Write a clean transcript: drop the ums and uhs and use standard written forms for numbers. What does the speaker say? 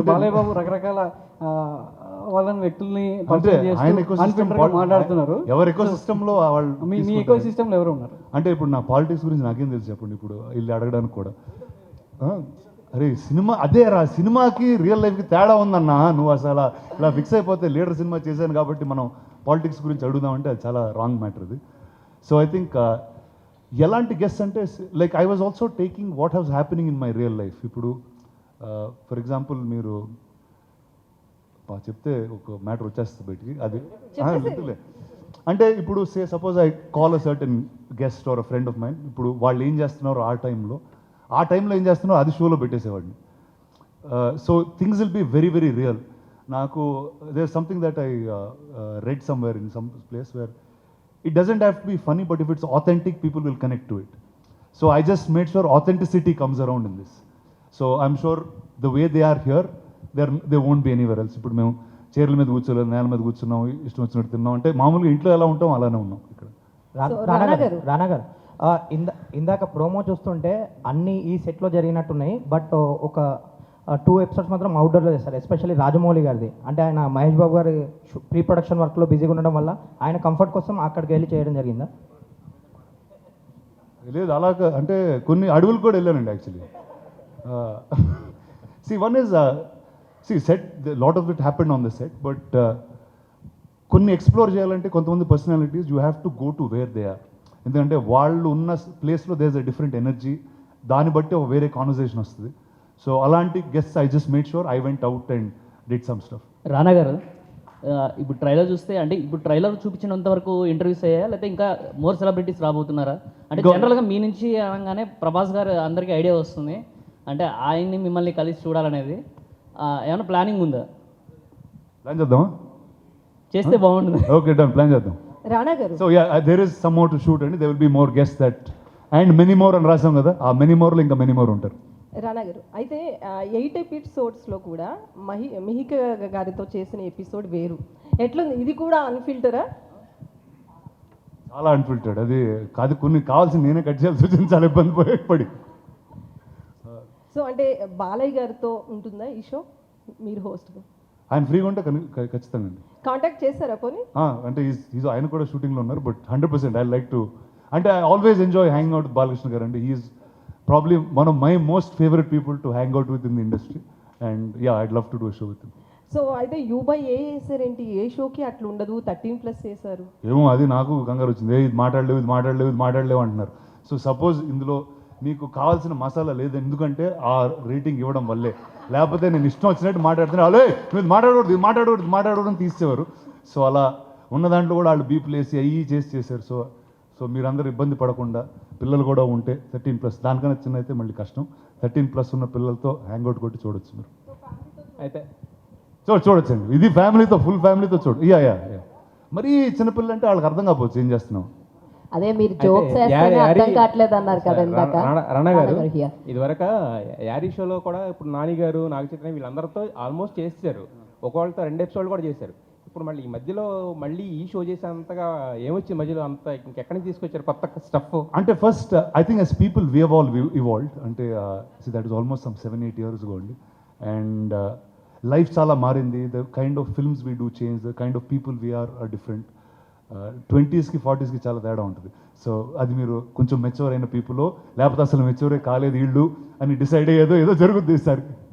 బాలయ్య బాబు రకరకాల వాళ్ళని వ్యక్తుల్ని అంటే ఆయన ఎక్కువ మాట్లాడుతున్నారు. ఎవరు ఎక్కువ సిస్టంలో వాళ్ళు మీ ఎక్కువ సిస్టంలో ఎవరు ఉన్నారు? అంటే ఇప్పుడు నా పాలిటిక్స్ గురించి నాకేం తెలుసు చెప్పండి, ఇప్పుడు వీళ్ళు అడగడానికి కూడా. అరే సినిమా అదే రా, సినిమాకి రియల్ లైఫ్కి తేడా ఉందన్నా. నువ్వు అసలు ఇలా ఫిక్స్ అయిపోతే లీడర్ సినిమా చేశాను కాబట్టి మనం పాలిటిక్స్ గురించి అడుగుదామంటే అది చాలా రాంగ్ మ్యాటర్ అది. సో ఐ థింక్ ఎలాంటి గెస్ట్ అంటే like I was also taking what has happening in my real life. ఇప్పుడు ఫర్ ఎగ్జాంపుల్ మీరు చెప్తే ఒక మ్యాటర్ వచ్చేస్తుంది బయటికి, అది అంటే ఇప్పుడు suppose I call a certain guest or a friend of mind. ఇప్పుడు వాళ్ళు ఏం చేస్తున్నారు ఆ టైంలో ఏం చేస్తున్నారో అది షోలో పెట్టేసేవాడిని. So things will be very very real. నాకు there something that I read somewhere in some place where it doesn't have to be funny, but if it's authentic people will connect to it. So I just made sure authenticity comes around in this. So I'm sure the way they are here, they won't be anywhere else. ఇప్పుడు మేము చైర్ల మీద కూర్చోలేదు, నేల మీద కూర్చున్నాం, ఇష్టం వచ్చినట్టు తిన్నాం అంటే మామూలుగా ఇంట్లో ఎలా ఉంటాం అలానే ఉన్నాం ఇక్కడ. రానా గారు ఇందాక ప్రోమో చూస్తుంటే అన్ని ఈ సెట్లో జరిగినట్టున్నాయి, బట్ ఒక 2 ఎపిసోడ్స్ మాత్రం అవుట్డోర్లో చేస్తారు, ఎస్పెషల్లీ రాజమౌళి గారిది. అంటే ఆయన మహేష్ బాబు గారి ప్రీ ప్రొడక్షన్ వర్క్లో బిజీగా ఉండడం వల్ల ఆయన కంఫర్ట్ కోసం అక్కడికి వెళ్ళి చేయడం జరిగిందా? లేదు అలా అంటే కొన్ని అడవులు కూడా వెళ్ళానండి actually. One is set, lot of it happened on the set, but కొన్ని ఎక్స్ప్లోర్ చేయాలంటే కొంతమంది personalities you have to go to where they are. ఎందుకంటే వాళ్ళు ఉన్న ప్లేస్లో there is a different energy, దాన్ని బట్టి ఒక వేరే కాన్వర్సేషన్ వస్తుంది. సో అలాంటి guests I just made sure I went out and did some stuff. Rana garu ఇప్పుడు ట్రైలర్ చూస్తే, అంటే ఇప్పుడు ట్రైలర్ చూపించినంత వరకు ఇంటర్వ్యూస్ అయ్యాయా, లేకపోతే ఇంకా మోర్ సెలబ్రిటీస్ రాబోతున్నారా? అంటే జనరల్గా మీ నుంచి అనగానే ప్రభాస్ గారు అందరికీ ఐడియా వస్తుంది, అంటే ఆయన్ని మిమ్మల్ని కలిసి చూడాలనేది ఏమైనా ప్లానింగ్ ఉందా? ప్లాన్ చేద్దామా? చేస్తే బాగుంటుంది. ఓకే డన్, ప్లాన్ చేద్దాం. Rana garu, so yeah there is some more to shoot అండి, there will be more guest that and many more అని రాసాం కదా, ఆ మెనీ మోర్లో ఇంకా మెనీ మోర్ ఉంటారు. రానా గారు అయితే 8 ఎపిసోడ్స్లో కూడా మిహిక గారితో చేసిన ఎపిసోడ్ వేరు, ఎట్లుంది? ఇది కూడా అన్ఫిల్టరా? చాలా అన్ఫిల్టర్డ్ అది కాదు, కొన్ని కావాల్సిన నేనే కట్ చేయాల్సి వచ్చింది, చాలా ఇబ్బంది పడి. సో అంటే బాలయ్య గారితో ఉంటుందా ఈ షో? మీరు హోస్ట్గా ఆయన ఫ్రీగా ఉంటే ఖచ్చితంగా అండి. కాంటాక్ట్ చేస్తారా పోనీ? అంటే ఆయన కూడా షూటింగ్లో ఉన్నారు, బట్ 100% ఐ లైక్ టు, అంటే I always enjoy hang out Balakrishna garu అండి. He's probably one of my most favourite people to hang out with in the industry, and yeah I'd love to do show with him. So అయితే యూబై వేసారేంటి? ఏ షోకి అట్లా ఉండదు, 13+ వేశారు. ఏమో అది నాకు కంగారు వచ్చింది, ఇది మాట్లాడలేవు అంటున్నారు. సో సపోజ్ ఇందులో మీకు కావాల్సిన మసాలా లేదు, ఎందుకంటే ఆ రేటింగ్ ఇవ్వడం వల్లే, లేకపోతే నేను ఇష్టం వచ్చినట్టు మాట్లాడుతున్నా, అలే మీరు మాట్లాడకూడదు తీసేవారు. సో అలా ఉన్న దాంట్లో కూడా వాళ్ళు బీపులు వేసి అయ్యి చేశారు. సో మీరందరూ ఇబ్బంది పడకుండా, పిల్లలు కూడా ఉంటే 13+, దానికన్నా చిన్న అయితే మళ్ళీ కష్టం, 13+ ఉన్న పిల్లలతో హ్యాంగ్అవుట్ కొట్టి చూడొచ్చు మీరు. అయితే చూడొచ్చండి, ఇది ఫ్యామిలీతో, ఫుల్ ఫ్యామిలీతో యా. మరీ చిన్నపిల్లలు అంటే వాళ్ళకి అర్థం కాకపోవచ్చు ఏం చేస్తున్నాం. అదే మీరు జోక్స్ అర్థం కావట్లేదు అన్నారు కదా ఇందాక. రానా గారు ఇదివరకు యారీ షోలో కూడా ఇప్పుడు నాని గారు, నాగ చైతన్య వీళ్ళందరితో ఆల్మోస్ట్ చేశారు, ఒకళ్ళతో 2 ఎపిసోడ్లు కూడా చేశారు. ఇప్పుడు మళ్ళీ ఈ మధ్యలో మళ్ళీ ఈ షో చేసేంతగా ఏమొచ్చింది మధ్యలో, అంత ఇంకెక్కడి నుంచి తీసుకొచ్చారు కొత్త స్టఫ్? అంటే first I think as people we have all evolved, అంటే that is almost some 7-8 years ago అండి. అండ్ లైఫ్ చాలా మారింది, the kind of films we do change, the kind of people we are different. 20sకి 40sకి చాలా తేడా ఉంటుంది. So అది మీరు కొంచెం మెచ్యూర్ అయిన పీపుల్, లేకపోతే అసలు మెచ్యూరే కాలేదు వీళ్ళు అని డిసైడ్ అయ్యేదో ఏదో జరుగుద్ది ఈసారి.